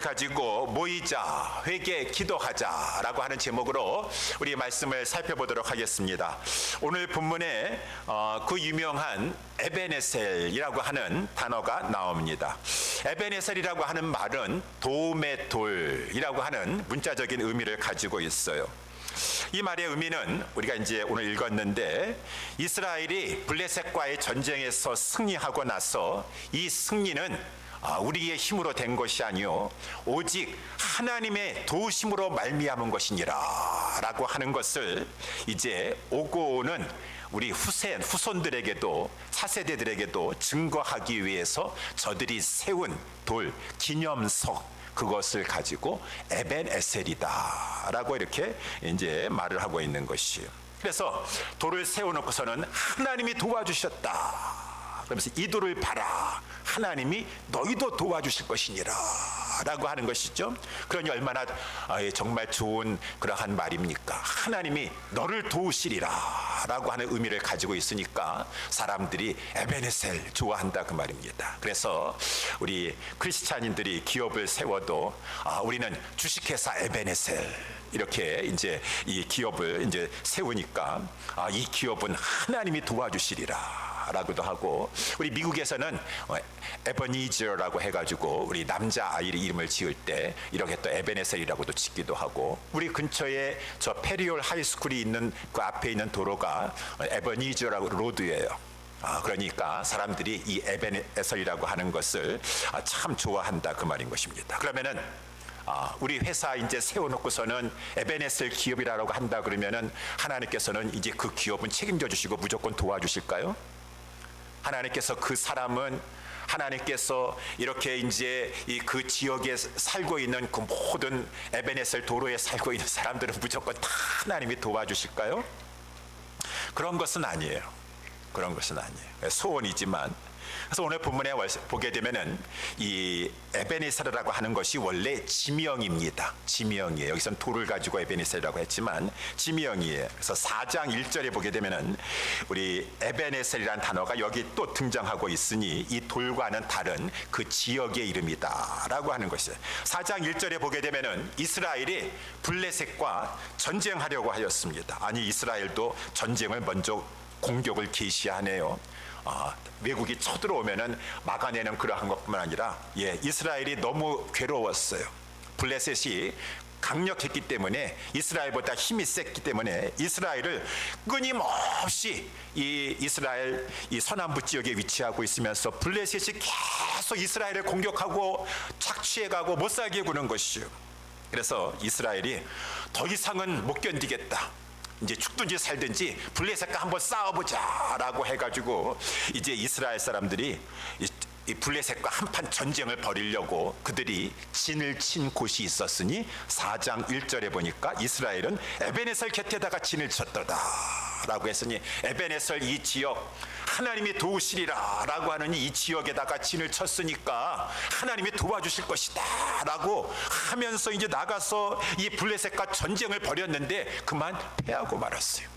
가지고 모이자, 회개, 기도하자라고 하는 제목으로 우리 말씀을 살펴보도록 하겠습니다. 오늘 본문에 그 유명한 에베네셀이라고 하는 단어가 나옵니다. 에베네셀이라고 하는 말은 도움의 돌이라고 하는 문자적인 의미를 가지고 있어요. 이 말의 의미는 우리가 이제 오늘 읽었는데, 이스라엘이 블레셋과의 전쟁에서 승리하고 나서 이 승리는 우리의 힘으로 된 것이 아니요 오직 하나님의 도우심으로 말미암은 것이니라 라고 하는 것을 이제 오고 오는 우리 후손들에게도 차세대들에게도 증거하기 위해서 저들이 세운 돌 기념석, 그것을 가지고 에벤에셀이다 라고 이렇게 이제 말을 하고 있는 것이에요. 그래서 돌을 세워놓고서는 하나님이 도와주셨다 그러면서 이 돌을 봐라, 하나님이 너희도 도와주실 것이니라 라고 하는 것이죠. 그러니 얼마나 정말 좋은 그러한 말입니까? 하나님이 너를 도우시리라 라고 하는 의미를 가지고 있으니까 사람들이 에베네셀 좋아한다 그 말입니다. 그래서 우리 크리스찬인들이 기업을 세워도 우리는 주식회사 에베네셀 이렇게 이제 이 기업을 이제 세우니까 이 기업은 하나님이 도와주시리라 라고도 하고, 우리 미국에서는 에버니저라고 해가지고 우리 남자 아이 이름을 지을 때 이렇게 또 에베네셀이라고도 짓기도 하고, 우리 근처에 저 페리올 하이스쿨이 있는 그 앞에 있는 도로가 에버니저라고 로드예요. 그러니까 사람들이 이 에베네셀이라고 하는 것을 참 좋아한다 그 말인 것입니다. 그러면은 우리 회사 이제 세워놓고서는 에베네셀 기업이라고 한다 그러면은 하나님께서는 이제 그 기업은 책임져 주시고 무조건 도와주실까요? 하나님께서 그 사람은 하나님께서 이렇게 이제 그 지역에 살고 있는 그 모든 에베네셀 도로에 살고 있는 사람들은 무조건 다 하나님이 도와주실까요? 그런 것은 아니에요. 그런 것은 아니에요. 소원이지만. 그래서 오늘 본문에 보게 되면은 이 에베네셀이라고 하는 것이 원래 지명입니다. 지명이에요. 여기서는 돌을 가지고 에베네셀이라고 했지만 지명이에요. 그래서 4장 1절에 보게 되면은 우리 에베네셀이라는 단어가 여기 또 등장하고 있으니 이 돌과는 다른 그 지역의 이름이다라고 하는 것이에요. 4장 1절에 보게 되면은 이스라엘이 블레셋과 전쟁하려고 하였습니다. 아니, 이스라엘도 전쟁을 먼저 공격을 개시하네요. 외국이 쳐들어오면은 막아내는 그러한 것뿐만 아니라 이스라엘이 너무 괴로웠어요. 블레셋이 강력했기 때문에, 이스라엘보다 힘이 셌기 때문에 이스라엘을 끊임없이 이 이스라엘 이 서남부 지역에 위치하고 있으면서 블레셋이 계속 이스라엘을 공격하고 착취해가고 못살게 구는 것이죠. 그래서 이스라엘이 더 이상은 못 견디겠다, 이제 죽든지 살든지 블레셋과 한번 싸워보자 라고 해가지고 이제 이스라엘 사람들이 이 블레셋과 한판 전쟁을 벌이려고 그들이 진을 친 곳이 있었으니 4장 1절에 보니까 이스라엘은 에베네셀 곁에다가 진을 쳤더라 라고 했으니, 에베네셀 이 지역 하나님이 도우시리라 라고 하는 이 지역에다가 진을 쳤으니까 하나님이 도와주실 것이다 라고 하면서 이제 나가서 이 블레셋과 전쟁을 벌였는데 그만 패하고 말았어요.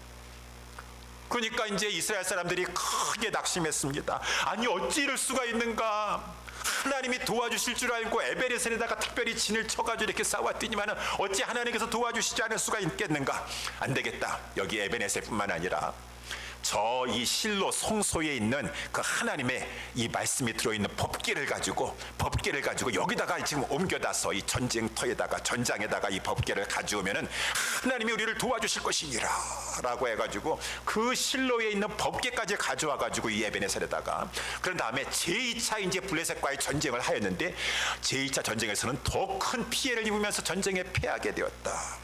그러니까 이제 이스라엘 사람들이 크게 낙심했습니다. 아니, 어찌 이럴 수가 있는가? 하나님이 도와주실 줄 알고 에베네셀에다가 특별히 진을 쳐가지고 이렇게 싸웠더니만은 어찌 하나님께서 도와주시지 않을 수가 있겠는가? 안 되겠다. 여기 에베네셀뿐만 아니라 저 이 실로 성소에 있는 그 하나님의 이 말씀이 들어있는 법궤를 가지고 여기다가 지금 옮겨다서 이 전쟁터에다가 전장에다가 이 법궤를 가져오면은 하나님이 우리를 도와주실 것이니라 라고 해가지고 그 실로에 있는 법궤까지 가져와 가지고 이 에베네셀에다가, 그런 다음에 제2차 이제 블레셋과의 전쟁을 하였는데 제2차 전쟁에서는 더 큰 피해를 입으면서 전쟁에 패하게 되었다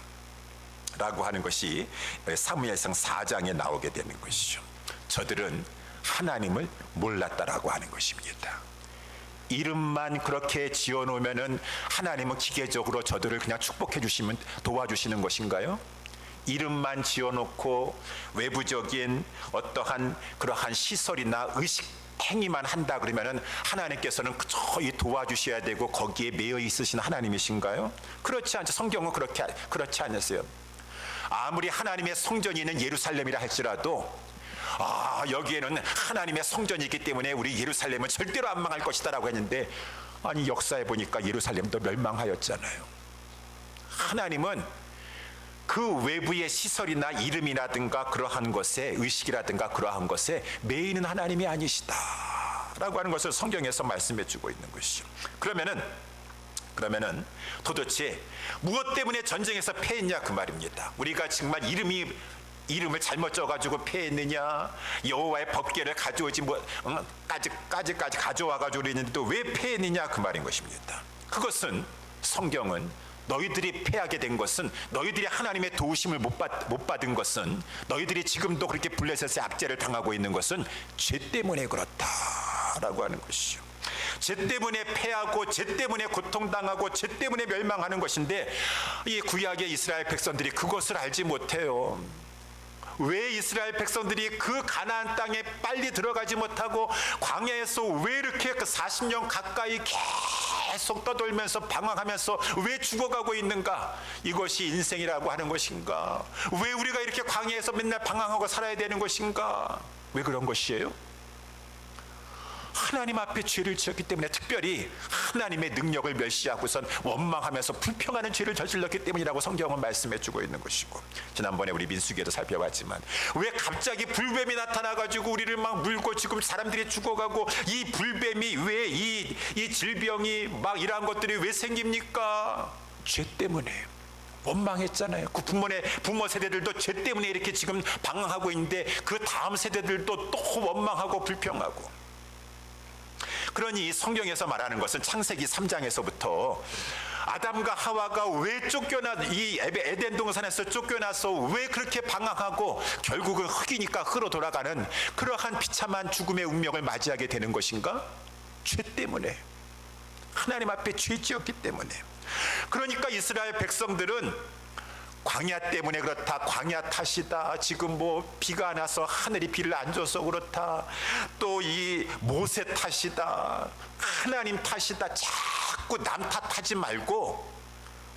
라고 하는 것이 사무엘상 4장에 나오게 되는 것이죠. 저들은 하나님을 몰랐다라고 하는 것입니다. 이름만 그렇게 지어놓으면은 하나님은 기계적으로 저들을 그냥 축복해 주시면 도와주시는 것인가요? 이름만 지어놓고 외부적인 어떠한 그러한 시설이나 의식 행위만 한다 그러면은 하나님께서는 저희 도와주셔야 되고 거기에 매여 있으신 하나님이신가요? 그렇지 않죠. 성경은 그렇지 않으세요. 아무리 하나님의 성전이 있는 예루살렘이라 할지라도 여기에는 하나님의 성전이 있기 때문에 우리 예루살렘은 절대로 안 망할 것이다 라고 했는데 아니 역사에 보니까 예루살렘도 멸망하였잖아요. 하나님은 그 외부의 시설이나 이름이라든가 그러한 것에 의식이라든가 그러한 것에 매이는 하나님이 아니시다라고 하는 것을 성경에서 말씀해 주고 있는 것이죠. 그러면은 도대체 무엇 때문에 전쟁에서 패했냐 그 말입니다. 우리가 정말 이름을 잘못 쪄가지고 패했느냐, 여호와의 법궤를 가져오지 까지 가져와가지고 그랬는데 또 왜 패했느냐 그 말인 것입니다. 그것은 성경은 너희들이 패하게 된 것은, 너희들이 하나님의 도우심을 못 받은 것은, 너희들이 지금도 그렇게 블레셋의 악재를 당하고 있는 것은 죄 때문에 그렇다라고 하는 것이죠. 죄 때문에 패하고 죄 때문에 고통당하고 죄 때문에 멸망하는 것인데 이 구약의 이스라엘 백성들이 그것을 알지 못해요. 왜 이스라엘 백성들이 그 가나안 땅에 빨리 들어가지 못하고 광야에서 왜 이렇게 그 40년 가까이 계속 떠돌면서 방황하면서 왜 죽어가고 있는가? 이것이 인생이라고 하는 것인가? 왜 우리가 이렇게 광야에서 맨날 방황하고 살아야 되는 것인가? 왜 그런 것이에요? 하나님 앞에 죄를 지었기 때문에, 특별히 하나님의 능력을 멸시하고선 원망하면서 불평하는 죄를 저질렀기 때문이라고 성경은 말씀해 주고 있는 것이고, 지난번에 우리 민수기에도 살펴봤지만 왜 갑자기 불뱀이 나타나가지고 우리를 막 물고 지금 사람들이 죽어가고, 이 불뱀이 왜 이 질병이 막 이러한 것들이 왜 생깁니까? 죄 때문에 원망했잖아요. 그 부모 세대들도 죄 때문에 이렇게 지금 방황하고 있는데 그 다음 세대들도 또 원망하고 불평하고. 그러니 성경에서 말하는 것은 창세기 3장에서부터 아담과 하와가 왜 이 에덴 동산에서 쫓겨나서 왜 그렇게 방황하고 결국은 흙이니까 흙으로 돌아가는 그러한 비참한 죽음의 운명을 맞이하게 되는 것인가? 죄 때문에, 하나님 앞에 죄 지었기 때문에. 그러니까 이스라엘 백성들은 광야 때문에 그렇다, 광야 탓이다, 지금 뭐 비가 안 와서 하늘이 비를 안 줘서 그렇다, 또 이 모세 탓이다, 하나님 탓이다, 자꾸 남 탓하지 말고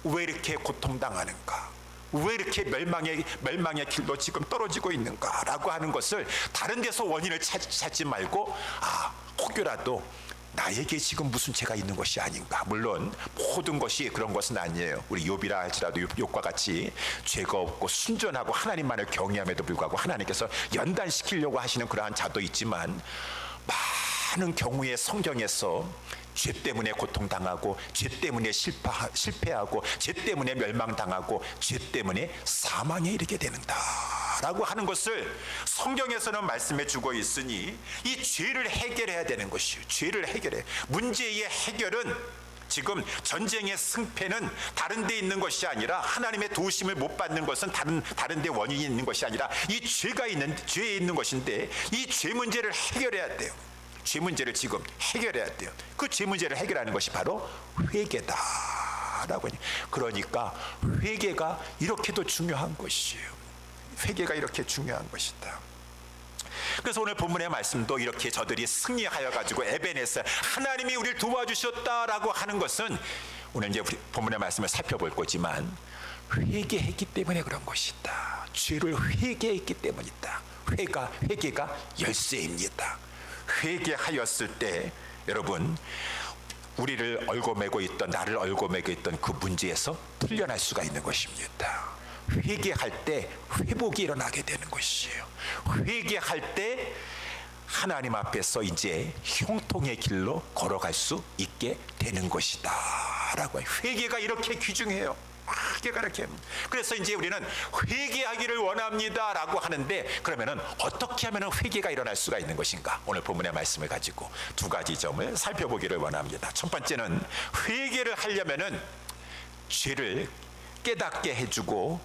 왜 이렇게 고통당하는가, 왜 이렇게 멸망의 길로 지금 떨어지고 있는가 라고 하는 것을 다른 데서 원인을 찾지 말고, 혹여라도 나에게 지금 무슨 죄가 있는 것이 아닌가. 물론 모든 것이 그런 것은 아니에요. 우리 욥이라 할지라도 욥과 같이 죄가 없고 순전하고 하나님만을 경외함에도 불구하고 하나님께서 연단시키려고 하시는 그러한 자도 있지만, 많은 경우에 성경에서 죄 때문에 고통당하고, 죄 때문에 실패하고, 죄 때문에 멸망당하고, 죄 때문에 사망에 이르게 되는다라고 하는 것을 성경에서는 말씀해 주고 있으니, 이 죄를 해결해야 되는 것이에요. 죄를 해결해. 문제의 해결은, 지금 전쟁의 승패는 다른 데 있는 것이 아니라, 하나님의 도우심을 못 받는 것은 다른 데 원인이 있는 것이 아니라 이 죄에 있는 것인데, 이 죄 문제를 해결해야 돼요. 죄 문제를 지금 해결해야 돼요. 그 죄 문제를 해결하는 것이 바로 회개다라고 해요. 그러니까 회개가 이렇게도 중요한 것이에요. 회개가 이렇게 중요한 것이다. 그래서 오늘 본문의 말씀도 이렇게 저들이 승리하여 가지고 에베네셀, 하나님이 우리를 도와주셨다라고 하는 것은, 오늘 이제 우리 본문의 말씀을 살펴볼 거지만, 회개했기 때문에 그런 것이다. 죄를 회개했기 때문이다. 회개가 열쇠입니다. 회개하였을 때 여러분, 우리를 얽어매고 있던, 나를 얽어매고 있던 그 문제에서 풀려날 수가 있는 것입니다. 회개할 때 회복이 일어나게 되는 것이에요. 회개할 때 하나님 앞에서 이제 형통의 길로 걸어갈 수 있게 되는 것이다 라고 해요. 회개가 이렇게 귀중해요. 회개가 이렇게. 그래서 이제 우리는 회개하기를 원합니다 라고 하는데, 그러면은 어떻게 하면 회개가 일어날 수가 있는 것인가? 오늘 본문의 말씀을 가지고 두 가지 점을 살펴보기를 원합니다. 첫 번째는, 회개를 하려면은 죄를 깨닫게 해주고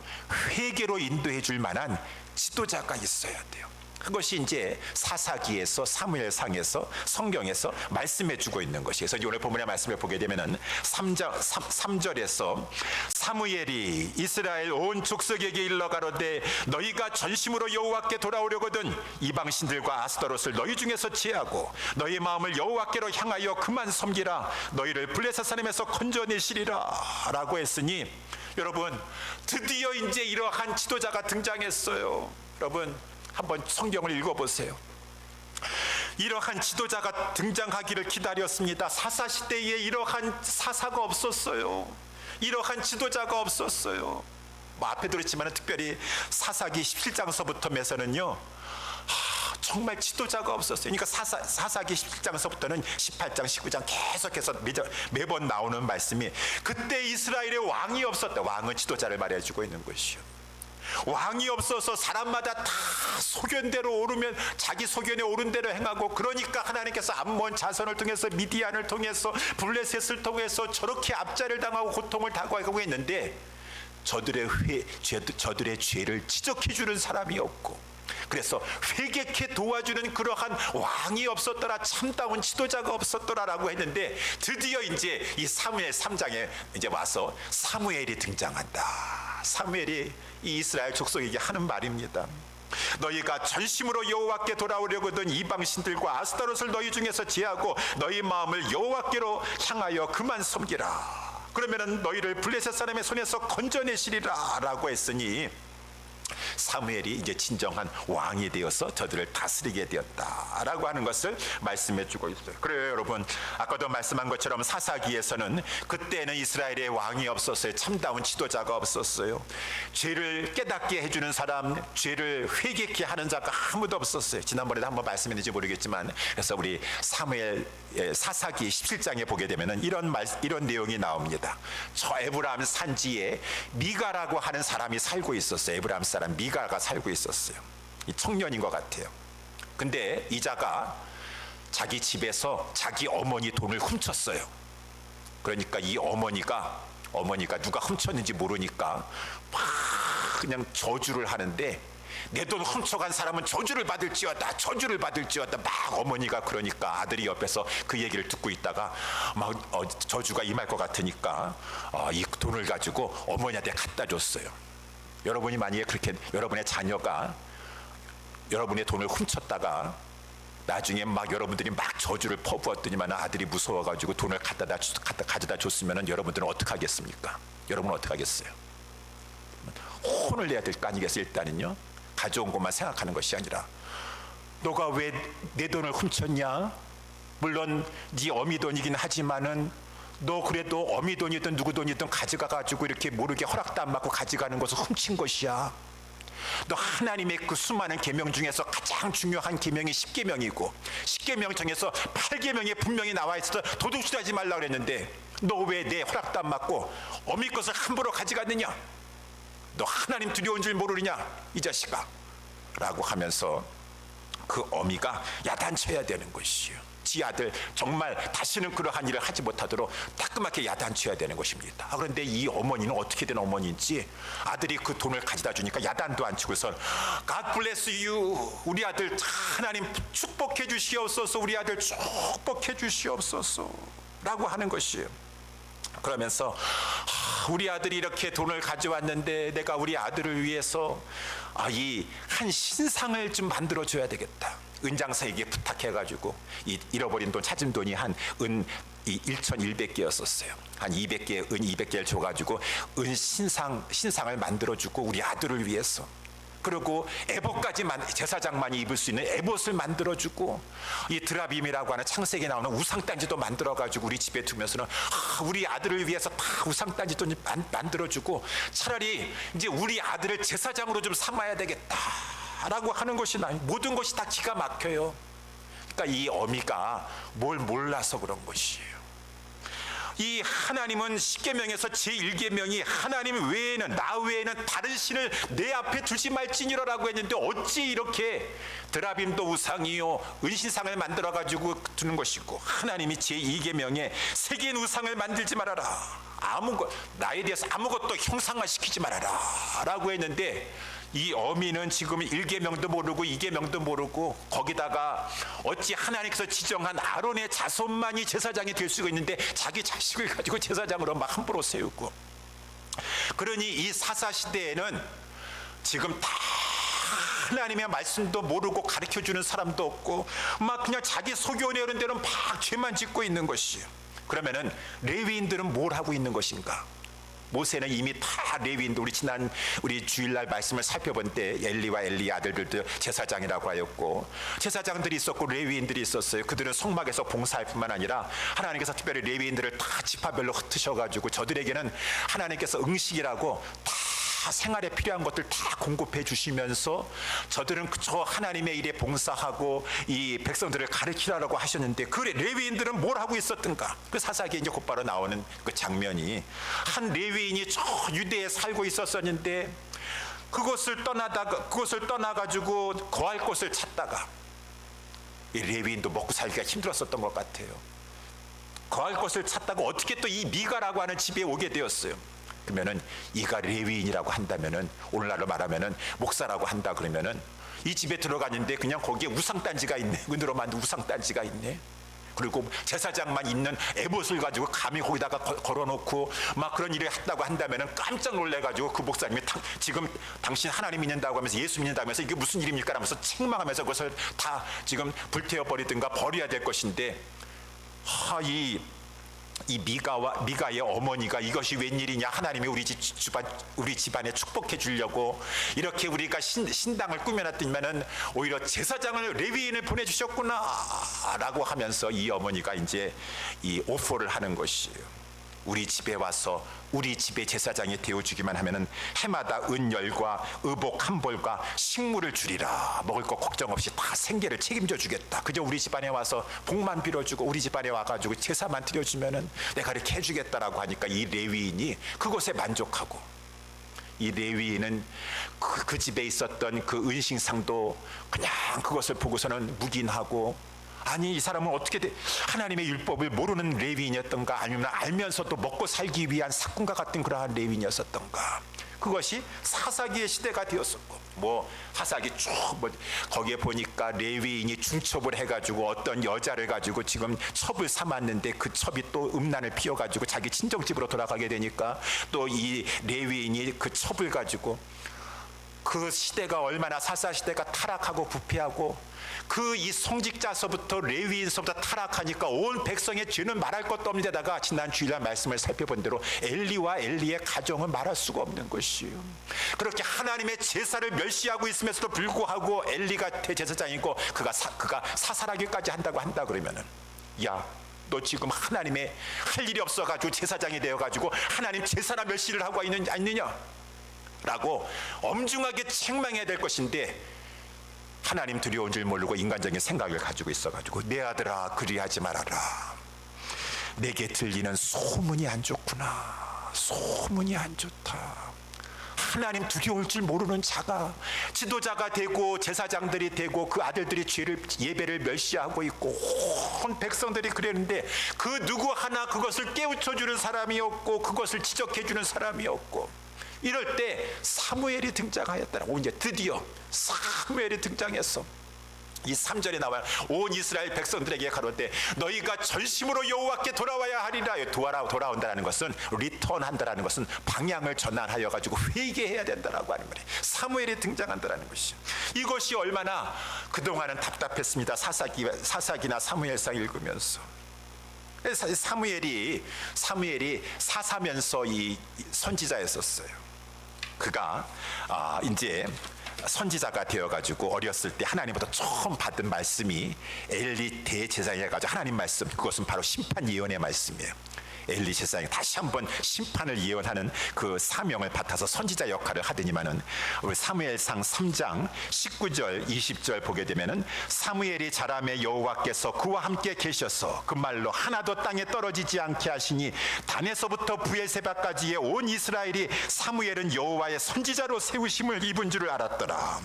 회개로 인도해 줄 만한 지도자가 있어야 돼요. 그것이 이제 사사기에서, 사무엘상에서, 성경에서 말씀해 주고 있는 것이. 그래서 오늘 본문의 말씀을 보게 되면은 3절에서 사무엘이 이스라엘 온 족속에게 일러 가로되, 너희가 전심으로 여호와께 돌아오려거든 이방 신들과 아스타롯을 너희 중에서 제하고 너희 마음을 여호와께로 향하여 그만 섬기라. 너희를 블레셋 사람에서 건져내시리라 라고 했으니, 여러분 드디어 이제 이러한 지도자가 등장했어요. 여러분 한번 성경을 읽어보세요. 이러한 지도자가 등장하기를 기다렸습니다. 사사 시대에 이러한 사사가 없었어요. 이러한 지도자가 없었어요. 뭐 앞에 들었지만 특별히 사사기 17장서부터 매서는요, 정말 지도자가 없었어요. 그러니까 사사기 17장서부터는 18장, 19장 계속해서 매번 나오는 말씀이 그때 이스라엘에 왕이 없었다. 왕은 지도자를 말해주고 있는 것이요. 왕이 없어서 사람마다 다 소견대로 오르면 자기 소견에 오른 대로 행하고, 그러니까 하나님께서 암몬 자손을 통해서 미디안을 통해서 블레셋을 통해서 저렇게 압제를 당하고 고통을 당하고 했는데 저들의 죄를 지적해 주는 사람이 없고, 그래서 회개케 도와주는 그러한 왕이 없었더라, 참다운 지도자가 없었더라라고 했는데, 드디어 이제 이 사무엘 3장에 이제 와서 사무엘이 등장한다. 사무엘이 이 이스라엘 족속에게 하는 말입니다. 너희가 전심으로 여호와께 돌아오려거든 이방 신들과 아스타롯을 너희 중에서 제하고 너희 마음을 여호와께로 향하여 그만 섬기라. 그러면은 너희를 블레셋 사람의 손에서 건져내시리라 라고 했으니, 사무엘이 이제 진정한 왕이 되어서 저들을 다스리게 되었다라고 하는 것을 말씀해 주고 있어요. 그래요, 여러분. 아까도 말씀한 것처럼 사사기에서는 그때는 이스라엘에 왕이 없었어요. 참다운 지도자가 없었어요. 죄를 깨닫게 해주는 사람, 죄를 회개케 하는 자가 아무도 없었어요. 지난번에도 한번 말씀했는지 모르겠지만, 그래서 우리 사무엘 사사기 17장에 보게 되면은 이런 내용이 나옵니다. 저 에브라임 산지에 미가라고 하는 사람이 살고 있었어요. 에브라임 사람 미가가 살고 있었어요. 이 청년인 것 같아요. 근데 이자가 자기 집에서 자기 어머니 돈을 훔쳤어요. 그러니까 이 어머니가 누가 훔쳤는지 모르니까 막 그냥 저주를 하는데, 내 돈 훔쳐간 사람은 저주를 받을지어다, 저주를 받을지어다. 막 어머니가 그러니까 아들이 옆에서 그 얘기를 듣고 있다가 막 저주가 임할 것 같으니까 이 돈을 가지고 어머니한테 갖다 줬어요. 여러분이 만약에 그렇게 여러분의 자녀가 여러분의 돈을 훔쳤다가 나중에 막 여러분들이 막 저주를 퍼부었더니만 아들이 무서워가지고 돈을 가져다 줬으면 여러분들은 어떻게 하겠습니까? 여러분은 어떻게 하겠어요? 혼을 내야 될 거 아니겠어요? 일단은요, 가져온 것만 생각하는 것이 아니라, 너가 왜 내 돈을 훔쳤냐? 물론 네 어미 돈이긴 하지만은 너 그래도 어미 돈이든 누구 돈이든 가져가가지고 이렇게 모르게 허락도 안 받고 가져가는 것은 훔친 것이야. 너 하나님의 그 수많은 계명 중에서 가장 중요한 계명이 10계명이고 10계명 중에서 8계명에 분명히 나와 있어서 도둑질하지 말라고 그랬는데, 너 왜 내 허락도 안 받고 어미 것을 함부로 가져갔느냐? 너 하나님 두려운 줄 모르느냐 이 자식아? 라고 하면서 그 어미가 야단쳐야 되는 것이요. 지 아들 정말 다시는 그러한 일을 하지 못하도록 따끔하게 야단쳐야 되는 것입니다. 그런데 이 어머니는 어떻게 된 어머니인지, 아들이 그 돈을 가져다 주니까 야단도 안 치고서 God bless you, 우리 아들 하나님 축복해 주시옵소서, 우리 아들 축복해 주시옵소서 라고 하는 것이에요. 그러면서 우리 아들이 이렇게 돈을 가져왔는데 내가 우리 아들을 위해서 이 한 신상을 좀 만들어 줘야 되겠다. 은장사에게 부탁해가지고 이 잃어버린 돈, 찾은 돈이 한 은 1,100개였었어요. 한 200개, 은 200개를 줘가지고 은 신상을 만들어주고 우리 아들을 위해서, 그리고 에봇까지 제사장만이 입을 수 있는 에봇을 만들어주고, 이 드라빔이라고 하는 창세기에 나오는 우상단지도 만들어가지고 우리 집에 두면서는 우리 아들을 위해서 다 우상단지도 만들어주고, 차라리 이제 우리 아들을 제사장으로 좀 삼아야 되겠다라고 하는 것이 모든 것이 다 기가 막혀요. 그러니까 이 어미가 뭘 몰라서 그런 것이에요. 이 하나님은 십계명에서 제1계명이 하나님 외에는, 나 외에는 다른 신을 내 앞에 두지 말지니라라고 했는데, 어찌 이렇게 드라빔도 우상이요 은신상을 만들어 가지고 두는 것이고, 하나님이 제2계명에 새긴 우상을 만들지 말아라, 나에 대해서 아무것도 형상화시키지 말아라 라고 했는데, 이 어미는 지금 1계명도 모르고 2계명도 모르고, 거기다가 어찌 하나님께서 지정한 아론의 자손만이 제사장이 될 수가 있는데 자기 자식을 가지고 제사장으로 막 함부로 세우고, 그러니 이 사사시대에는 지금 다 하나님의 말씀도 모르고 가르쳐주는 사람도 없고 막 그냥 자기 소견에 오른 대로 막 죄만 짓고 있는 것이에요. 그러면은 레위인들은 뭘 하고 있는 것인가? 모세는 이미 다 레위인도 우리 주일날 말씀을 살펴본 때 엘리와 엘리의 아들들도 제사장이라고 하였고 제사장들이 있었고 레위인들이 있었어요. 그들은 성막에서 봉사할 뿐만 아니라 하나님께서 특별히 레위인들을 다 지파별로 흩으셔가지고 저들에게는 하나님께서 응식이라고 다 생활에 필요한 것들 다 공급해 주시면서 저들은 저 하나님의 일에 봉사하고 이 백성들을 가르치라고 하셨는데 그 레위인들은 뭘 하고 있었던가? 그 사사기에 이제 곧바로 나오는 그 장면이 한 레위인이 저 유대에 살고 있었었는데 그것을 떠나가지고 거할 곳을 찾다가 이 레위인도 먹고 살기가 힘들었었던 것 같아요. 거할 곳을 찾다가 어떻게 또 이 미가라고 하는 집에 오게 되었어요. 그러면은 이가 레위인이라고 한다면은 오늘날로 말하면은 목사라고 한다 그러면은 이 집에 들어갔는데 그냥 거기에 우상단지가 있네. 은으로 만든 우상단지가 있네. 그리고 제사장만 있는 에봇을 가지고 감히 거기다가 걸어놓고 막 그런 일을 했다고 한다면은 깜짝 놀래가지고 그 목사님이 지금 당신 하나님 믿는다고 하면서 예수 믿는다고 하면서 이게 무슨 일입니까? 하면서 책망하면서 그것을 다 지금 불태워 버리든가 버려야 될 것인데 이 미가의 어머니가 이것이 웬일이냐, 하나님이 우리 집안에 축복해 주려고 이렇게 우리가 신당을 꾸며놨더니만은 오히려 제사장을 레위인을 보내주셨구나 라고 하면서 이 어머니가 이제 이 오퍼를 하는 것이에요. 우리 집에 와서 우리 집의 제사장이 되어주기만 하면은 해마다 은열과 의복 한 벌과 식물을 주리라. 먹을 거 걱정 없이 다 생계를 책임져 주겠다. 그저 우리 집안에 와서 복만 빌어주고 우리 집안에 와가지고 제사만 드려주면은 내가 이렇게 해주겠다라고 하니까 이 레위인이 그것에 만족하고, 이 레위인은 그 집에 있었던 그 은신상도 그냥 그것을 보고서는 묵인하고, 아니 이 사람은 어떻게 하나님의 율법을 모르는 레위인이었던가, 아니면 알면서도 먹고 살기 위한 사꾼과 같은 그러한 레위인이었었던가. 그것이 사사기의 시대가 되었었고, 뭐 사사기 쭉 거기에 보니까 레위인이 중첩을 해가지고 어떤 여자를 가지고 지금 첩을 삼았는데 그 첩이 또 음란을 피워가지고 자기 친정집으로 돌아가게 되니까 또 이 레위인이 그 첩을 가지고, 그 시대가 얼마나 사사 시대가 타락하고 부패하고 그 이 성직자서부터 레위인서부터 타락하니까 온 백성의 죄는 말할 것도 없는 데다가 지난 주일날 말씀을 살펴본 대로 엘리와 엘리의 가정은 말할 수가 없는 것이에요. 그렇게 하나님의 제사를 멸시하고 있음에도 불구하고 엘리가 대제사장이고 그가 사살하기까지 한다 그러면은, 야, 너 지금 하나님의 할 일이 없어가지고 제사장이 되어가지고 하나님 제사나 멸시를 하고 있느냐 라고 엄중하게 책망해야 될 것인데, 하나님 두려운 줄 모르고 인간적인 생각을 가지고 있어가지고 내 아들아 그리하지 말아라. 내게 들리는 소문이 안 좋구나. 소문이 안 좋다. 하나님 두려울 줄 모르는 자가 지도자가 되고 제사장들이 되고 그 아들들이 예배를 멸시하고 있고 온 백성들이 그랬는데 그 누구 하나 그것을 깨우쳐주는 사람이 없고 그것을 지적해주는 사람이 없고, 이럴 때 사무엘이 등장하였더라고. 이제 드디어 사무엘이 등장했어. 이 3절에 나와요. 온 이스라엘 백성들에게 가로되 너희가 전심으로 여호와께 돌아와야 하리라. 돌아온다는 것은 리턴한다라는 것은 방향을 전환하여 가지고 회개해야 된다라고 하는 말이에요. 사무엘이 등장한다라는 것이죠. 이것이 얼마나 그동안은 답답했습니다. 사사기나 사무엘상 읽으면서. 사무엘이 사사면서 이 선지자였었어요. 그가 이제 선지자가 되어가지고 어렸을 때 하나님부터 처음 받은 말씀이 엘리 대제사장이 해가지고 하나님 말씀, 그것은 바로 심판 예언의 말씀이에요. 엘리 제사장이 다시 한번 심판을 예언하는 그 사명을 받아서 선지자 역할을 하더니만은, 우리 사무엘상 3장 19절 20절 보게 되면은, 사무엘이 자라매 여호와께서 그와 함께 계셔서 그 말로 하나도 땅에 떨어지지 않게 하시니 단에서부터 부엘세바까지의 온 이스라엘이 사무엘은 여호와의 선지자로 세우심을 입은 줄을 알았더라.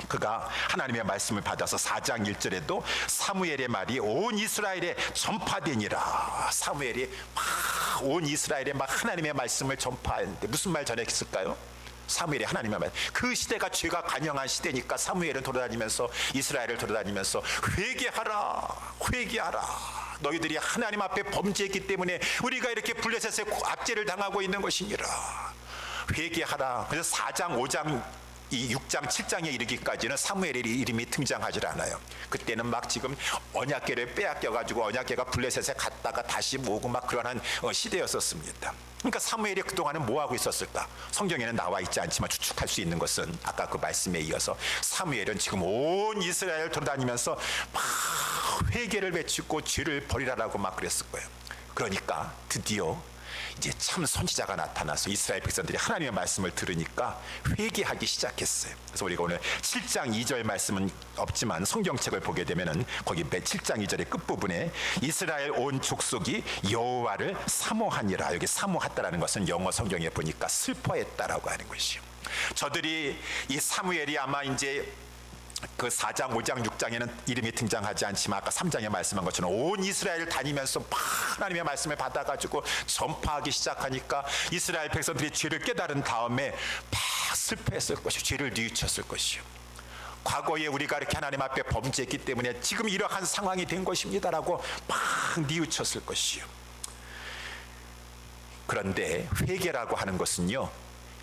그가 하나님의 말씀을 받아서 4장 1절에도 사무엘의 말이 온 이스라엘에 전파되니라. 사무엘이 막 온 이스라엘에 막 하나님의 말씀을 전파했는데 무슨 말 전했을까요? 사무엘이 하나님의 말. 그 시대가 죄가 간영한 시대니까 사무엘은 돌아다니면서 이스라엘을 돌아다니면서 회개하라. 너희들이 하나님 앞에 범죄했기 때문에 우리가 이렇게 블레셋의 압제를 당하고 있는 것이니라. 회개하라. 그래서 4장 5장 이 6장 7장에 이르기까지는 사무엘의 이름이 등장하지 않아요. 그때는 막 지금 언약궤를 빼앗겨가지고 언약궤가 블레셋에 갔다가 다시 모으고 막 그러한 시대였었습니다. 그러니까 사무엘이 그동안은 뭐하고 있었을까? 성경에는 나와 있지 않지만 추측할 수 있는 것은 아까 그 말씀에 이어서 사무엘은 지금 온 이스라엘을 돌아다니면서 막 회개를 외치고 죄를 버리라라고 막 그랬을 거예요. 그러니까 드디어 이제 참 선지자가 나타나서 이스라엘 백성들이 하나님의 말씀을 들으니까 회개하기 시작했어요. 그래서 우리가 오늘 7장 2절 말씀은 없지만 성경책을 보게 되면은 거기 7장 2절의 끝부분에 이스라엘 온 족속이 여호와를 사모하니라. 여기 사모했다라는 것은 영어 성경에 보니까 슬퍼했다라고 하는 것이요. 저들이 이 사무엘이 아마 이제 그 4장, 5장, 6장에는 이름이 등장하지 않지만 아까 3장에 말씀한 것처럼 온 이스라엘을 다니면서 하나님의 말씀을 받아가지고 전파하기 시작하니까 이스라엘 백성들이 죄를 깨달은 다음에 막 슬퍼했을 것이요. 죄를 뉘우쳤을 것이요. 과거에 우리가 이렇게 하나님 앞에 범죄했기 때문에 지금 이러한 상황이 된 것입니다라고 막 뉘우쳤을 것이요. 그런데 회개라고 하는 것은요,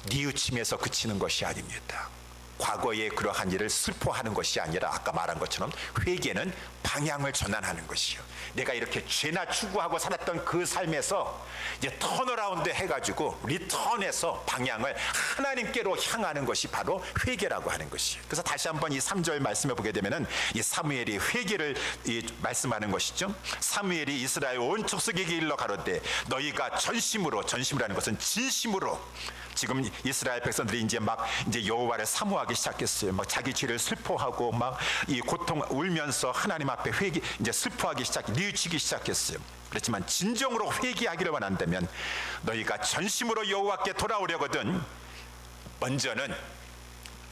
뉘우침에서 그치는 것이 아닙니다. 과거의 그러한 일을 슬퍼하는 것이 아니라 아까 말한 것처럼 회개는 방향을 전환하는 것이요. 내가 이렇게 죄나 추구하고 살았던 그 삶에서 이제 턴어라운드 해가지고 리턴해서 방향을 하나님께로 향하는 것이 바로 회개라고 하는 것이요. 그래서 다시 한번 이 3절 말씀을 보게 되면은 이 사무엘이 회개를 말씀하는 것이죠. 사무엘이 이스라엘 온 족속에게 일러 가로되 너희가 전심이라는 것은 진심으로, 지금 이스라엘 백성들이 이제 여호와를 사모하기 시작했어요. 막 자기 죄를 슬퍼하고 막 이 고통 울면서 하나님 앞에 이제 슬퍼하기 뉘우치기 시작했어요. 그렇지만 진정으로 회개하기를 원한다면 너희가 전심으로 여호와께 돌아오려거든 먼저는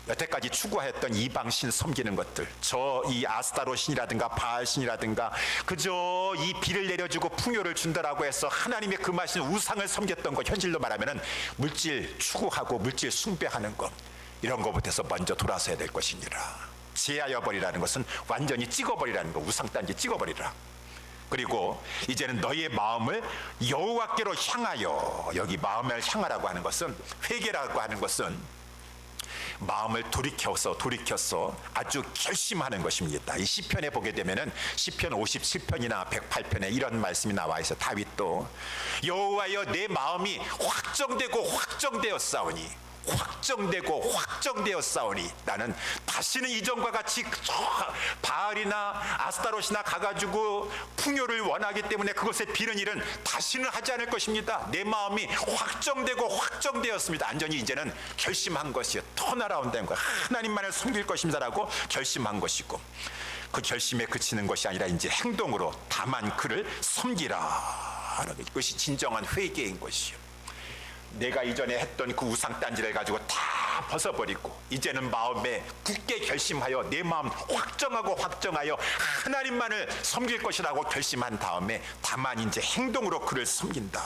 여태까지 추구했던 이방신 섬기는 것들, 저 이 아스타로 신이라든가 바알 신이라든가 그저 이 비를 내려주고 풍요를 준다라고 해서 하나님의 금하신 우상을 섬겼던 것, 현실로 말하면은 물질 추구하고 물질 숭배하는 것, 이런 것부터서 먼저 돌아서야 될 것이니라. 제하여 버리라는 것은 완전히 찍어버리라는 거, 우상단지 찍어버리라. 그리고 이제는 너희의 마음을 여호와께로 향하여, 여기 마음을 향하라고 하는 것은, 회개라고 하는 것은 마음을 돌이켜서 아주 결심하는 것입니다. 이 시편에 보게 되면은 시편 57편이나 108편에 이런 말씀이 나와 있어. 다윗도 여호와여 내 마음이 확정되었사오니 나는 다시는 이전과 같이 바알이나 아스타롯이나 가가지고 풍요를 원하기 때문에 그것에 비는 일은 다시는 하지 않을 것입니다. 내 마음이 확정되었습니다. 완전히 이제는 결심한 것이요. 턴어라운드 된 거, 하나님만을 섬길 것입니다라고 결심한 것이고, 그 결심에 그치는 것이 아니라 이제 행동으로 다만 그를 섬기라. 이것이 진정한 회개인 것이요. 내가 이전에 했던 그 우상단지를 가지고 다 벗어버리고 이제는 마음에 굳게 결심하여 내 마음 확정하여 하나님만을 섬길 것이라고 결심한 다음에 다만 이제 행동으로 그를 섬긴다.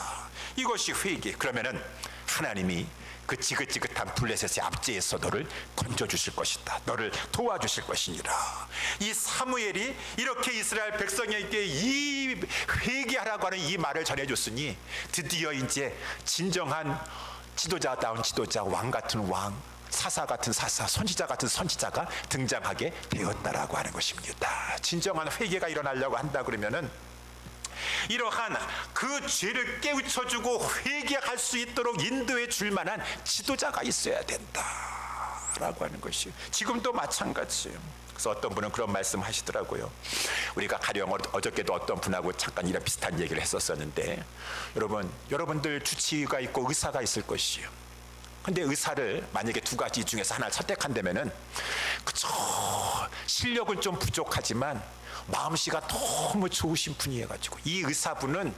이것이 회개. 그러면은 하나님이 그 지긋지긋한 블레셋의 압제에서 너를 건져주실 것이다. 너를 도와주실 것이니라. 이 사무엘이 이렇게 이스라엘 백성에게 이 회개하라고 하는 이 말을 전해줬으니 드디어 이제 진정한 지도자다운 지도자, 왕 같은 왕, 사사 같은 사사, 선지자 같은 선지자가 등장하게 되었다라고 하는 것입니다. 진정한 회개가 일어나려고 한다 그러면은 이러한 그 죄를 깨우쳐주고 회개할 수 있도록 인도해 줄 만한 지도자가 있어야 된다라고 하는 것이 지금도 마찬가지예요. 그래서 어떤 분은 그런 말씀 하시더라고요. 우리가 가령 어저께도 어떤 분하고 잠깐 이런 비슷한 얘기를 했었었는데, 여러분들 주치의가 있고 의사가 있을 것이에요. 근데 의사를 만약에 두 가지 중에서 하나를 선택한다면은 그저 실력은 좀 부족하지만 마음씨가 너무 좋으신 분이어가지고, 이 의사분은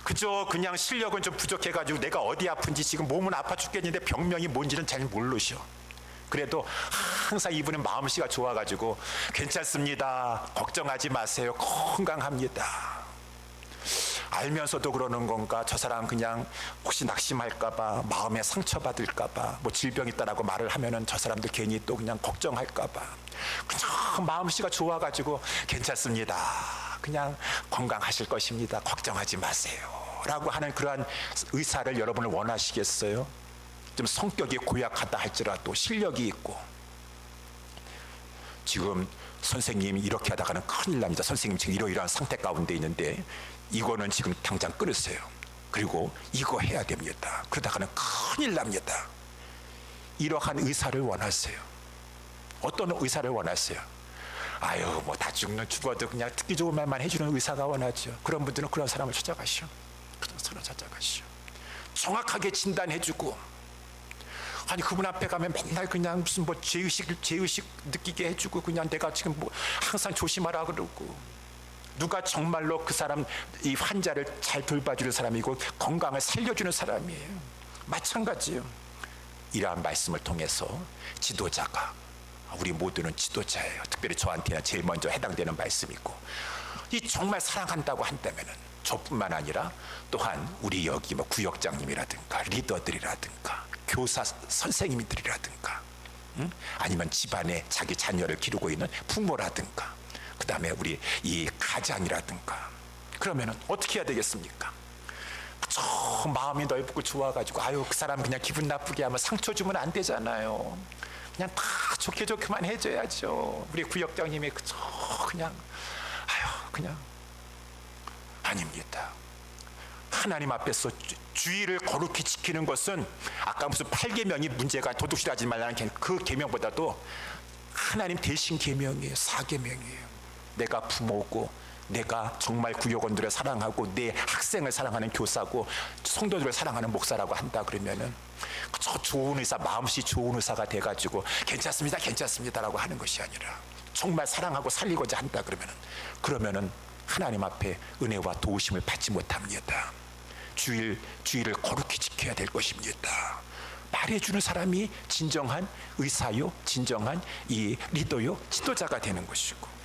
그저 그냥 실력은 좀 부족해가지고 내가 어디 아픈지, 지금 몸은 아파 죽겠는데 병명이 뭔지는 잘 모르셔. 그래도 항상 이분은 마음씨가 좋아가지고 괜찮습니다, 걱정하지 마세요, 건강합니다. 알면서도 그러는 건가, 저 사람 그냥 혹시 낙심할까봐, 마음에 상처받을까봐, 뭐 질병 있다라고 말을 하면은 저 사람들 괜히 또 그냥 걱정할까봐 그냥 마음씨가 좋아가지고 괜찮습니다, 그냥 건강하실 것입니다, 걱정하지 마세요 라고 하는 그러한 의사를 여러분을 원하시겠어요? 좀 성격이 고약하다 할지라도 실력이 있고, 지금 선생님이 이렇게 하다가는 큰일 납니다. 선생님 지금 이러이러한 상태 가운데 있는데 이거는 지금 당장 끊으세요. 그리고 이거 해야 됩니다. 그러다가는 큰일 납니다. 이러한 의사를 원하세요. 어떤 의사를 원하세요? 아유, 뭐 다 죽어도 그냥 듣기 좋은 말만 해주는 의사가 원하죠. 그런 분들은 그런 사람을 찾아가시오. 그런 사람을 찾아가시오. 정확하게 진단해주고, 아니 그분 앞에 가면 맨날 그냥 무슨 뭐 죄의식 느끼게 해주고, 그냥 내가 지금 뭐 항상 조심하라 그러고, 누가 정말로 그 사람, 이 환자를 잘 돌봐주는 사람이고 건강을 살려주는 사람이에요. 마찬가지예요. 이러한 말씀을 통해서 지도자가, 우리 모두는 지도자예요. 특별히 저한테는 제일 먼저 해당되는 말씀이고, 이 정말 사랑한다고 한다면은 저뿐만 아니라 또한 우리 여기 뭐 구역장님이라든가 리더들이라든가 교사 선생님들이라든가, 아니면 집안에 자기 자녀를 기르고 있는 부모라든가, 그 다음에 우리 이 가장이라든가, 그러면은 어떻게 해야 되겠습니까? 저 마음이 넓고 좋아가지고 아유 그 사람 그냥 기분 나쁘게 하면 상처 주면 안 되잖아요. 그냥 다 좋게 좋게만 해줘야죠. 우리 구역장님이 그냥 아유 그냥 아닙니다. 하나님 앞에서 주의를 거룩히 지키는 것은 아까 무슨 8계명이 문제가 도둑질하지 말라는 그 계명보다도 하나님 대신 계명이에요. 4계명이에요. 내가 부모고, 내가 정말 구역원들을 사랑하고 내 학생을 사랑하는 교사고 성도들을 사랑하는 목사라고 한다 그러면은 저 좋은 의사, 마음씨 좋은 의사가 돼가지고 괜찮습니다 괜찮습니다라고 하는 것이 아니라 정말 사랑하고 살리고자 한다 그러면은 하나님 앞에 은혜와 도우심을 받지 못합니다. 주의를 거룩히 지켜야 될 것입니다. 말해주는 사람이 진정한 의사요, 진정한 이 리더요, 지도자가 되는 것이고,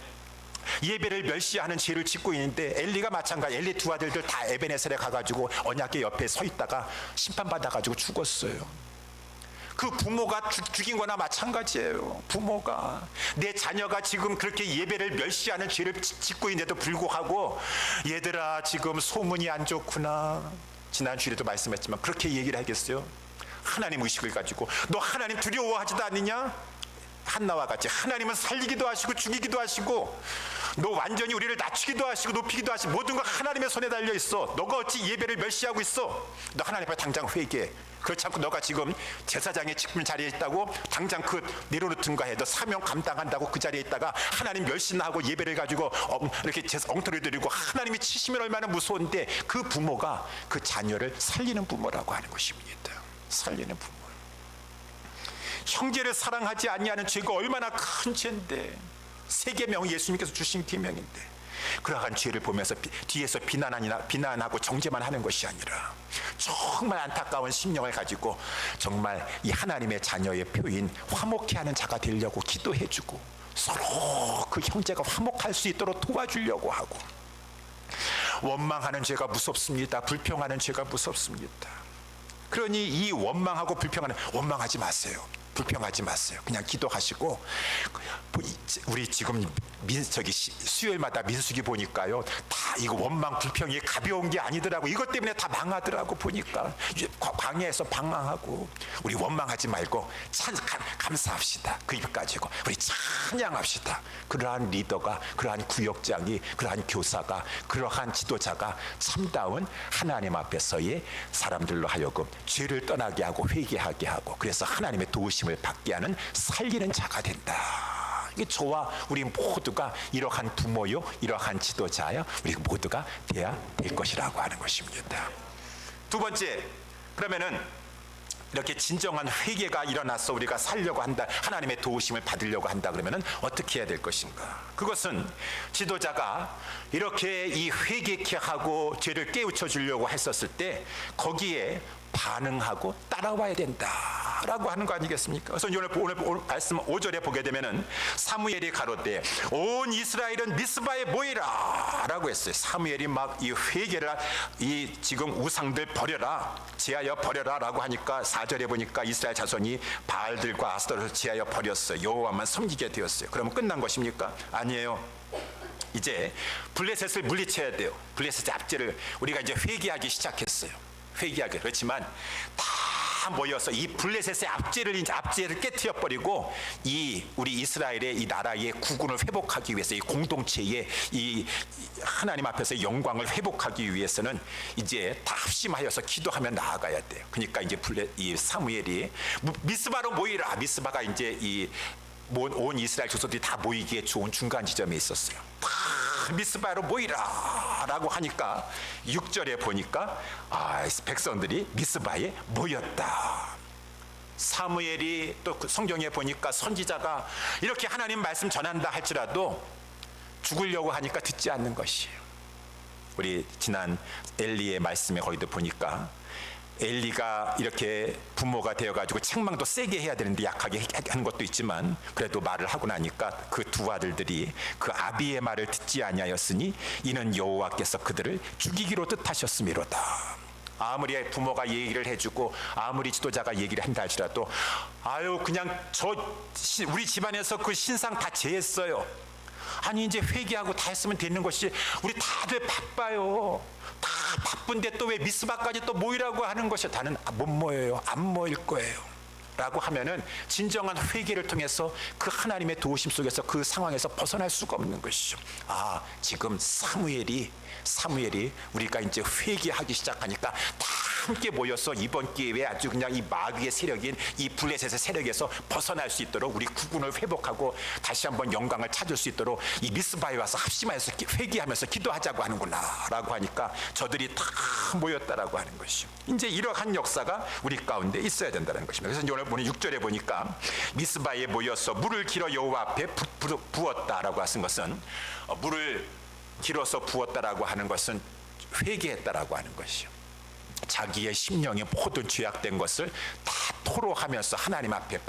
예배를 멸시하는 죄를 짓고 있는데 엘리가 마찬가지. 엘리 두 아들들 다 에베네셀에 가가지고 언약궤 옆에 서 있다가 심판받아가지고 죽었어요. 그 부모가 죽인 거나 마찬가지예요. 부모가 내 자녀가 지금 그렇게 예배를 멸시하는 죄를 짓고 있는데도 불구하고 얘들아 지금 소문이 안 좋구나, 지난 주일에도 말씀했지만 그렇게 얘기를 하겠어요? 하나님 의식을 가지고 너 하나님 두려워하지도 않느냐? 한나와 같이 하나님은 살리기도 하시고 죽이기도 하시고, 너 완전히 우리를 낮추기도 하시고 높이기도 하시고 모든 거 하나님의 손에 달려 있어. 너가 어찌 예배를 멸시하고 있어? 너 하나님 앞에 당장 회개해. 그렇지 않고 너가 지금 제사장의 직분 자리에 있다고 당장 그 내려놓든가 해. 너 사명 감당한다고 그 자리에 있다가 하나님 멸시하고 예배를 가지고 이렇게 엉터리 드리고 하나님이 치시면 얼마나 무서운데, 그 부모가 그 자녀를 살리는 부모라고 하는 것입니다. 살리는 부모. 형제를 사랑하지 아니하는 죄가 얼마나 큰 죄인데, 3계명 예수님께서 주신 계명인데, 그러한 죄를 보면서 뒤에서 비난하고 정죄만 하는 것이 아니라 정말 안타까운 심령을 가지고 정말 이 하나님의 자녀의 표인 화목케 하는 자가 되려고 기도해주고, 서로 그 형제가 화목할 수 있도록 도와주려고 하고. 원망하는 죄가 무섭습니다. 불평하는 죄가 무섭습니다. 그러니 이 원망하고 불평하는, 원망하지 마세요. 불평하지 마세요. 그냥 기도하시고, 우리 지금 수요일마다 민수기 보니까요, 다 이거 원망 불평이 가벼운 게 아니더라고. 이것 때문에 다 망하더라고. 보니까 방해해서 방황하고. 우리 원망하지 말고 감사합시다. 그 입 가지고 우리 찬양합시다. 그러한 리더가, 그러한 구역장이, 그러한 교사가, 그러한 지도자가 참다운 하나님 앞에서의 사람들로 하여금 죄를 떠나게 하고 회개하게 하고, 그래서 하나님의 도우심을 받게 하는 살리는 자가 된다. 이게 저와 우리 모두가 이러한 부모요, 이러한 지도자요, 우리 모두가 돼야 될 것이라고 하는 것입니다. 두 번째, 그러면은 이렇게 진정한 회개가 일어나서 우리가 살려고 한다, 하나님의 도우심을 받으려고 한다 그러면은 어떻게 해야 될 것인가? 그것은 지도자가 이렇게 이 회개케 하고 죄를 깨우쳐 주려고 했었을 때 거기에 반응하고 따라와야 된다라고 하는 거 아니겠습니까? 그래서 오늘 말씀 5절에 보게 되면은 사무엘이 가로되 온 이스라엘은 미스바에 모이라 라고 했어요. 사무엘이 막 이 회개를, 이 지금 우상들 버려라, 제하여 버려라 라고 하니까 4절에 보니까 이스라엘 자손이 바알들과 아스토를 제하여 버렸어요. 여호와만 섬기게 되었어요. 그러면 끝난 것입니까? 아니에요. 이제 블레셋을 물리쳐야 돼요. 블레셋의 압제를 우리가 이제 회개하기 시작했어요. 회개하게. 그렇지만 다 다 모여서 이 블레셋의 압제를 깨뜨려 버리고 이 우리 이스라엘의 이 나라의 국군을 회복하기 위해서 이 공동체의 이 하나님 앞에서 영광을 회복하기 위해서는 이제 다 합심하여서 기도하며 나아가야 돼요. 그러니까 이제 이 사무엘이 미스바로 모이라. 미스바가 이제 온 이스라엘 족속들이 다 모이기에 좋은 중간 지점에 있었어요. 다 미스바로 모이라 라고 하니까 6절에 보니까 백성들이 미스바에 모였다. 사무엘이 또 성경에 보니까 선지자가 이렇게 하나님 말씀 전한다 할지라도 죽으려고 하니까 듣지 않는 것이에요. 우리 지난 엘리의 말씀에 거기도 보니까 엘리가 이렇게 부모가 되어가지고 책망도 세게 해야 되는데 약하게 하는 것도 있지만 그래도 말을 하고 나니까 그 두 아들들이 그 아비의 말을 듣지 아니하였으니 이는 여호와께서 그들을 죽이기로 뜻하셨음이로다. 아무리 부모가 얘기를 해주고 아무리 지도자가 얘기를 한다 할지라도 그냥 우리 집안에서 그 신상 다 제했어요. 아니 이제 회개하고 다 했으면 되는 것이 우리 다들 바빠요. 다 바쁜데 또 왜 미스바까지 또 모이라고 하는 것이 나는 못 모여요. 안 모일 거예요. 라고 하면은 진정한 회개를 통해서 그 하나님의 도우심 속에서 그 상황에서 벗어날 수가 없는 것이죠. 지금 사무엘이 우리가 이제 회개하기 시작하니까 다 함께 모여서 이번 기회에 아주 그냥 이 마귀의 세력인 이 블레셋의 세력에서 벗어날 수 있도록 우리 국군을 회복하고 다시 한번 영광을 찾을 수 있도록 이 미스바에 와서 합심하여서 회개하면서 기도하자고 하는구나 라고 하니까 저들이 다 모였다라고 하는 것이죠. 이제 이러한 역사가 우리 가운데 있어야 된다는 것입니다. 그래서 오늘 보는 6절에 보니까 미스바에 모여서 물을 길어 여호와 앞에 부었다라고 하신 것은 물을 길어서 부었다라고 하는 것은 회개했다라고 하는 것이요. 자기의 심령의 모든 죄악된 것을 다 토로하면서 하나님 앞에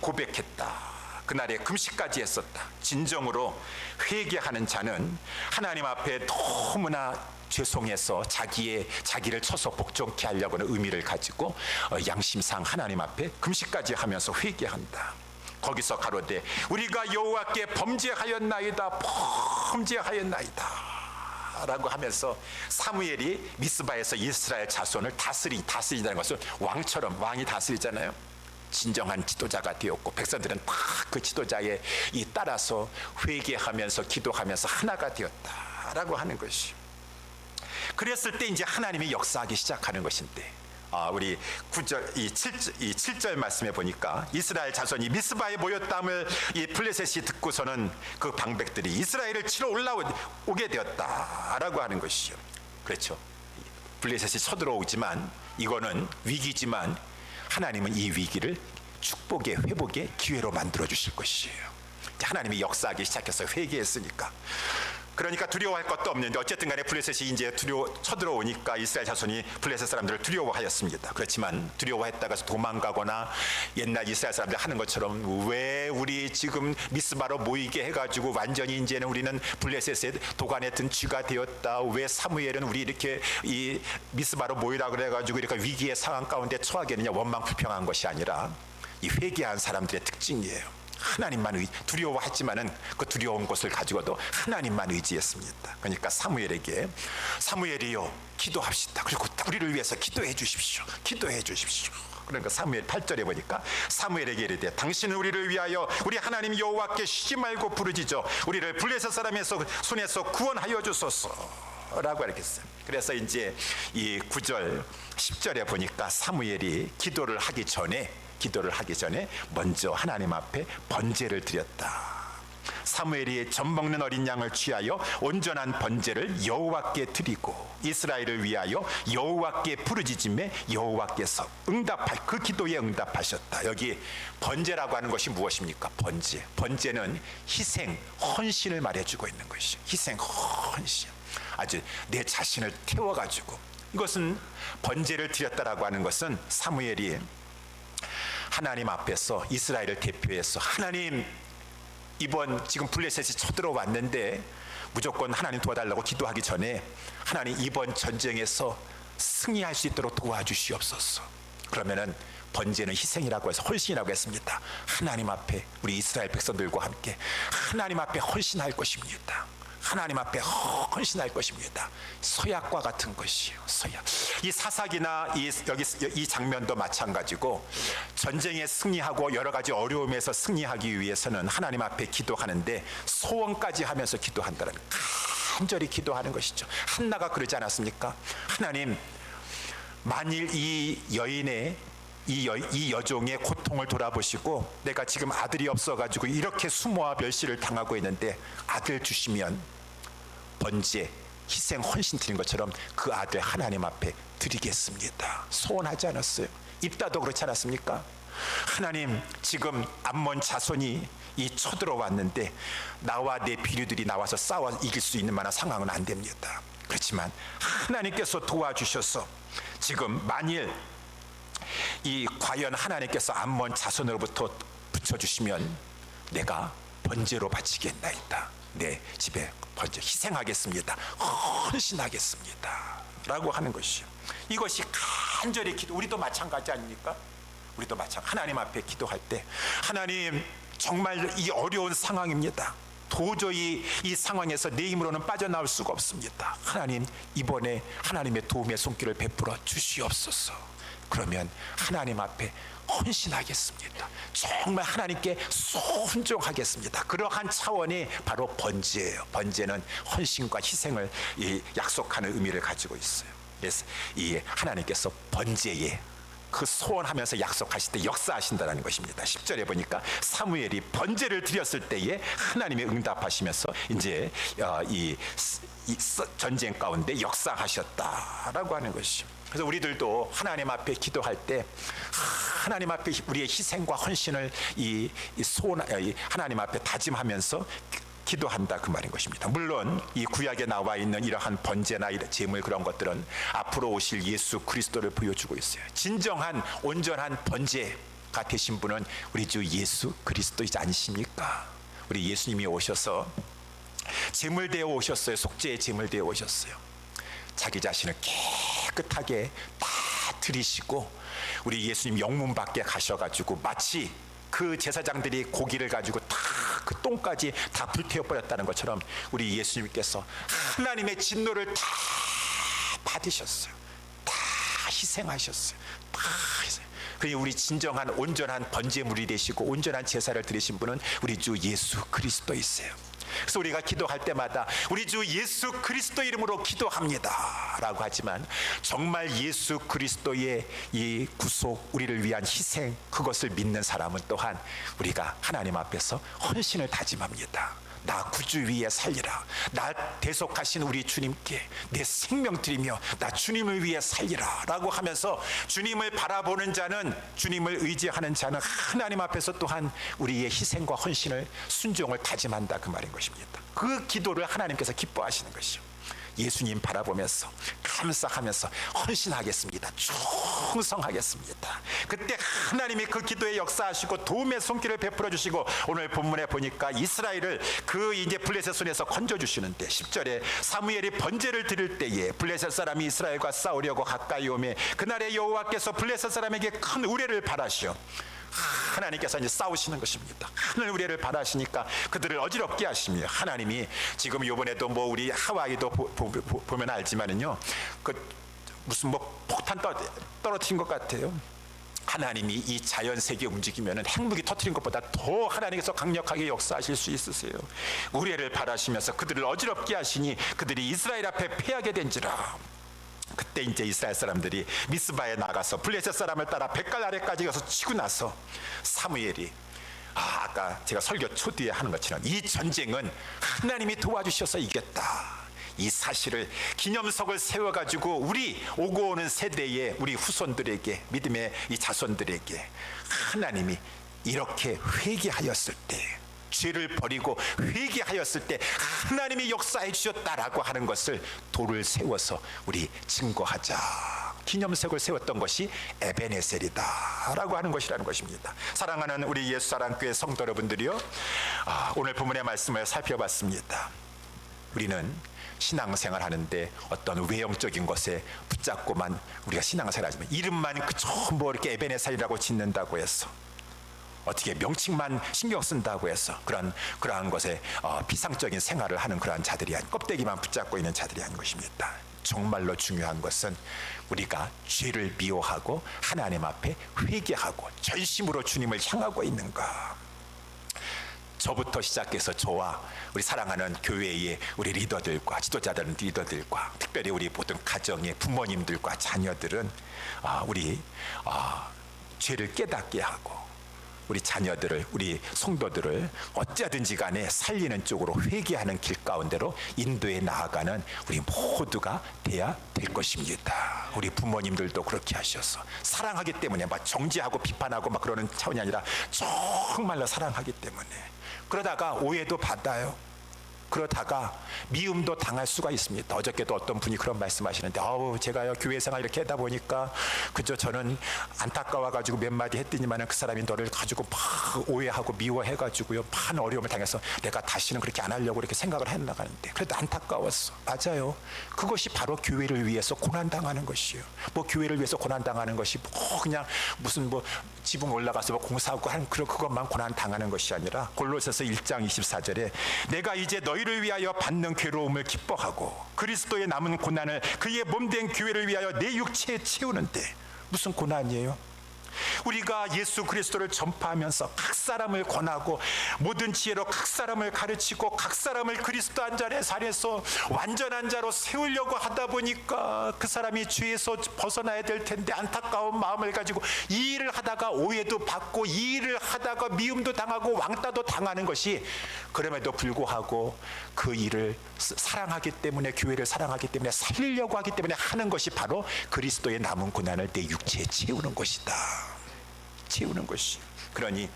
고백했다. 그날에 금식까지 했었다. 진정으로 회개하는 자는 하나님 앞에 너무나 죄송해서 자기를 쳐서 복종케 하려고 하는 의미를 가지고 양심상 하나님 앞에 금식까지 하면서 회개한다. 거기서 가로되 우리가 여호와께 범죄하였나이다 라고 하면서 사무엘이 미스바에서 이스라엘 자손을 다스리다는 것은 왕이 다스리잖아요. 진정한 지도자가 되었고 백성들은 다 그 지도자에 따라서 회개하면서 기도하면서 하나가 되었다라고 하는 것이. 그랬을 때 이제 하나님이 역사하기 시작하는 것인데 우리 9절, 7절 말씀에 보니까 이스라엘 자손이 미스바에 모였다함을 이 블레셋이 듣고서는 그 방백들이 이스라엘을 치러 올라오게 되었다라고 하는 것이죠. 그렇죠. 블레셋이 쳐들어오지만 이거는 위기지만 하나님은 이 위기를 축복의 회복의 기회로 만들어 주실 것이에요. 하나님이 역사하기 시작해서 회개했으니까. 그러니까 두려워할 것도 없는데 어쨌든 간에 블레셋이 이제 쳐들어오니까 이스라엘 자손이 블레셋 사람들을 두려워하였습니다. 그렇지만 두려워했다가 도망가거나 옛날 이스라엘 사람들 하는 것처럼 왜 우리 지금 미스바로 모이게 해가지고 완전히 이제는 우리는 블레셋의 도관에 든 쥐가 되었다. 왜 사무엘은 우리 이렇게 이 미스바로 모이라 그래가지고 이렇게 위기의 상황 가운데 처하게 하느냐 원망 불평한 것이 아니라 이 회개한 사람들의 특징이에요. 하나님만 두려워했지만은 그 두려운 것을 가지고도 하나님만 의지했습니다. 그러니까 사무엘이요 기도합시다. 그리고 우리를 위해서 기도해 주십시오. 그러니까 사무엘 8절에 보니까 사무엘에게 이르되 당신은 우리를 위하여 우리 하나님 여호와께 쉬지 말고 부르짖어 우리를 블레셋 사람의 손에서 구원하여 주소서 라고 이렇게 했어요. 그래서 이제 이 9절 10절에 보니까 사무엘이 기도를 하기 전에 먼저 하나님 앞에 번제를 드렸다. 사무엘이 젖 먹는 어린 양을 취하여 온전한 번제를 여호와께 드리고 이스라엘을 위하여 여호와께 부르짖음에 여호와께서 그 기도에 응답하셨다. 여기 번제라고 하는 것이 무엇입니까? 번제는 희생, 헌신을 말해주고 있는 것이죠. 희생, 헌신. 아주 내 자신을 태워가지고 이것은 번제를 드렸다라고 하는 것은 사무엘이 하나님 앞에서 이스라엘을 대표해서 하나님 이번 지금 블레셋이 쳐들어왔는데 무조건 하나님 도와달라고 기도하기 전에 하나님 이번 전쟁에서 승리할 수 있도록 도와주시옵소서. 그러면은 번제는 희생이라고 해서 헌신이라고 했습니다. 하나님 앞에 우리 이스라엘 백성들과 함께 하나님 앞에 헌신할 것입니다. 하나님 앞에 헌신할 것입니다. 서약과 같은 것이요. 서약. 이 사사기나 이 장면도 마찬가지고 전쟁에 승리하고 여러 가지 어려움에서 승리하기 위해서는 하나님 앞에 기도하는데 소원까지 하면서 기도한다는, 간절히 기도하는 것이죠. 한나가 그러지 않았습니까? 하나님, 만일 이 여인의 이 여종의 고통을 돌아보시고 내가 지금 아들이 없어가지고 이렇게 수모와 멸시를 당하고 있는데 아들 주시면 번제, 희생, 헌신 드린 것처럼 그 아들 하나님 앞에 드리겠습니다. 소원하지 않았어요? 입다도 그렇지 않았습니까? 하나님, 지금 암몬 자손이 쳐들어왔는데 나와 내 비류들이 나와서 싸워 이길 수 있는 만한 상황은 안 됩니다. 그렇지만 하나님께서 도와주셔서 지금 만일 과연 하나님께서 암몬 자손으로부터 붙여주시면 내가 번제로 바치겠나이다. 내 집에 번제 희생하겠습니다. 헌신하겠습니다. 라고 하는 것이요. 이것이 간절히 기도. 우리도 마찬가지 아닙니까? 우리도 하나님 앞에 기도할 때, 하나님, 정말 이 어려운 상황입니다. 도저히 이 상황에서 내 힘으로는 빠져나올 수가 없습니다. 하나님, 이번에 하나님의 도움의 손길을 베풀어 주시옵소서. 그러면 하나님 앞에 헌신하겠습니다. 정말 하나님께 순종하겠습니다. 그러한 차원이 바로 번제예요. 번제는 헌신과 희생을 약속하는 의미를 가지고 있어요. 그래서 하나님께서 번제에 그 소원하면서 약속하실 때 역사하신다는 것입니다. 10절에 보니까 사무엘이 번제를 드렸을 때에 하나님이 응답하시면서 이제 이 전쟁 가운데 역사하셨다라고 하는 것이죠. 그래서 우리들도 하나님 앞에 기도할 때 하나님 앞에 우리의 희생과 헌신을 하나님 앞에 다짐하면서 기도한다, 그 말인 것입니다. 물론 이 구약에 나와 있는 이러한 번제나 제물, 그런 것들은 앞으로 오실 예수 그리스도를 보여주고 있어요. 진정한 온전한 번제가 되신 분은 우리 주 예수 그리스도이지 않으십니까? 우리 예수님이 오셔서 제물 되어 오셨어요. 속죄의 제물 되어 오셨어요. 자기 자신을 깨끗하게 다 드리시고 우리 예수님 영문 밖에 가셔가지고 마치 그 제사장들이 고기를 가지고 다 그 똥까지 다 불태워버렸다는 것처럼 우리 예수님께서 하나님의 진노를 다 받으셨어요. 다 희생하셨어요. 다 희생. 그러니 우리 진정한 온전한 번제물이 되시고 온전한 제사를 드리신 분은 우리 주 예수 그리스도이세요. 그래서 우리가 기도할 때마다 우리 주 예수 그리스도 이름으로 기도합니다 라고 하지만, 정말 예수 그리스도의 이 구속, 우리를 위한 희생, 그것을 믿는 사람은 또한 우리가 하나님 앞에서 헌신을 다짐합니다. 나 구주 위에 살리라. 나 대속하신 우리 주님께 내 생명 드리며 나 주님을 위해 살리라 라고 하면서 주님을 바라보는 자는, 주님을 의지하는 자는 하나님 앞에서 또한 우리의 희생과 헌신을, 순종을 다짐한다, 그 말인 것입니다. 그 기도를 하나님께서 기뻐하시는 것이죠. 예수님 바라보면서 감사하면서 헌신하겠습니다, 충성하겠습니다. 그때 하나님이 그 기도에 역사하시고 도움의 손길을 베풀어 주시고, 오늘 본문에 보니까 이스라엘을 이제 블레셋 손에서 건져 주시는데 10절에 사무엘이 번제를 드릴 때에 블레셋 사람이 이스라엘과 싸우려고 가까이 오매 그날에 여호와께서 블레셋 사람에게 큰 우레를 바라시어, 하나님께서 이제 싸우시는 것입니다. 하늘 우레를 바라시니까 그들을 어지럽게 하시며, 하나님이 지금 이번에도 우리 하와이도 보면 알지만은요, 무슨 폭탄 떨어뜨린 것 같아요. 하나님이 이 자연 세계 움직이면은 핵무기 터뜨린 것보다 더 하나님께서 강력하게 역사하실 수 있으세요. 우레를 바라시면서 그들을 어지럽게 하시니 그들이 이스라엘 앞에 패하게 된지라. 그때 이제 이스라엘 사람들이 미스바에 나가서 블레셋 사람을 따라 백갈 아래까지 가서 치고 나서 사무엘이 아까 제가 설교 초뒤에 하는 것처럼 이 전쟁은 하나님이 도와주셔서 이겼다, 이 사실을 기념석을 세워가지고 우리 오고 오는 세대의 우리 후손들에게, 믿음의 이 자손들에게 하나님이 이렇게 회개하였을 때, 죄를 버리고 회개하였을 때 하나님이 역사해 주셨다라고 하는 것을 돌을 세워서 우리 증거하자, 기념석을 세웠던 것이 에베네셀이다 라고 하는 것이라는 것입니다. 사랑하는 우리 예수사랑교회 성도 여러분들이요, 오늘 본문의 말씀을 살펴봤습니다. 우리는 신앙생활 하는데 어떤 외형적인 것에 붙잡고만 우리가 신앙생활 하지만, 이름만 이렇게 에베네셀이라고 짓는다고 해서 어떻게 명칭만 신경 쓴다고 해서 그러한 것에 비상적인 생활을 하는 그러한 자들이 아닌, 껍데기만 붙잡고 있는 자들이 아닌 것입니다. 정말로 중요한 것은 우리가 죄를 미워하고 하나님 앞에 회개하고 전심으로 주님을 향하고 있는가. 저부터 시작해서 저와 우리 사랑하는 교회의 우리 리더들과 지도자들 리더들과 특별히 우리 모든 가정의 부모님들과 자녀들은 우리 죄를 깨닫게 하고 우리 자녀들을, 우리 성도들을 어찌하든지 간에 살리는 쪽으로 회개하는 길 가운데로 인도해 나아가는 우리 모두가 돼야 될 것입니다. 우리 부모님들도 그렇게 하셔서 사랑하기 때문에 막 정죄하고 비판하고 막 그러는 차원이 아니라 정말로 사랑하기 때문에, 그러다가 오해도 받아요. 그러다가 미움도 당할 수가 있습니다. 어저께도 어떤 분이 그런 말씀하시는데, 제가요 교회 생활 이렇게 하다 보니까 그저 저는 안타까워가지고 몇 마디 했더니만은 그 사람이 너를 가지고 막 오해하고 미워해가지고요 많은 어려움을 당해서 내가 다시는 그렇게 안 하려고 이렇게 생각을 해나가는데 그래도 안타까웠어. 맞아요. 그것이 바로 교회를 위해서 고난당하는 것이에요. 뭐 교회를 위해서 고난당하는 것이 뭐 그냥 무슨 뭐 지붕 올라가서 뭐 공사하고 하는 그것만 고난당하는 것이 아니라, 골로새서 1장 24절에 내가 이제 너희를 위하여 받는 괴로움을 기뻐하고 그리스도의 남은 고난을 그의 몸된 교회를 위하여 내 육체에 채우는데, 무슨 고난이에요? 우리가 예수 그리스도를 전파하면서 각 사람을 권하고 모든 지혜로 각 사람을 가르치고 각 사람을 그리스도 한 자리에 살해서 완전한 자로 세우려고 하다 보니까 그 사람이 죄에서 벗어나야 될 텐데 안타까운 마음을 가지고 이 일을 하다가 오해도 받고 이 일을 하다가 미움도 당하고 왕따도 당하는 것이, 그럼에도 불구하고 그 일을 사랑하기 때문에, 교회를 사랑하기 때문에, 살리려고 하기 때문에 하는 것이 바로 그리스도의 남은 고난을 내 육체에 채우는 것이다. 채우는 것이. 그러니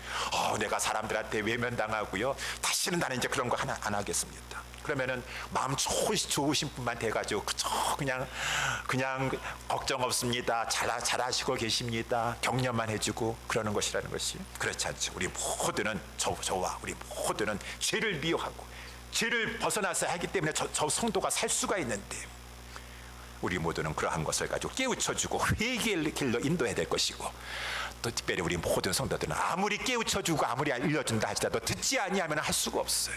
내가 사람들한테 외면당하고요 다시는 나는 이제 그런 거 안 하겠습니다. 그러면은 마음 좋으신 분만 돼가지고 그냥 걱정 없습니다, 잘하시고 계십니다, 격려만 해주고 그러는 것이라는 것이 그렇지 않죠. 우리 모두는 저와 우리 모두는 죄를 미워하고 죄를 벗어나서 하기 때문에 저 성도가 살 수가 있는데, 우리 모두는 그러한 것을 가지고 깨우쳐주고 회개의 길로 인도해야 될 것이고, 또 특별히 우리 모든 성도들은 아무리 깨우쳐주고 아무리 알려준다 할지라도 듣지 아니하면 할 수가 없어요.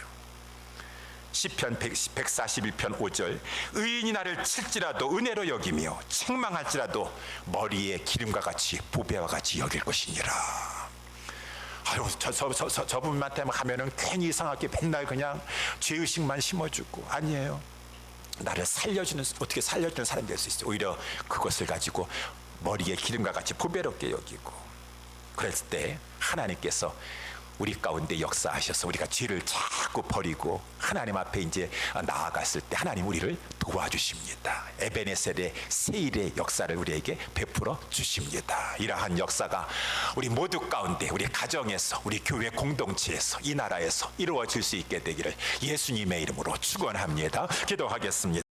시편 141편 5절 의인이 나를 칠지라도 은혜로 여기며 책망할지라도 머리에 기름과 같이 보배와 같이 여길 것이니라. 아유, 저분한테 가면은 괜히 이상하게 맨날 그냥 죄의식만 심어주고, 아니에요. 나를 어떻게 살려주는 사람이 될 수 있어요. 오히려 그것을 가지고 머리에 기름과 같이 보배롭게 여기고, 그랬을 때 하나님께서 우리 가운데 역사하셔서 우리가 죄를 자꾸 버리고 하나님 앞에 이제 나아갔을 때 하나님 우리를 도와주십니다. 에베네셀의 세일의 역사를 우리에게 베풀어 주십니다. 이러한 역사가 우리 모두 가운데, 우리 가정에서, 우리 교회 공동체에서, 이 나라에서 이루어질 수 있게 되기를 예수님의 이름으로 축원합니다. 기도하겠습니다.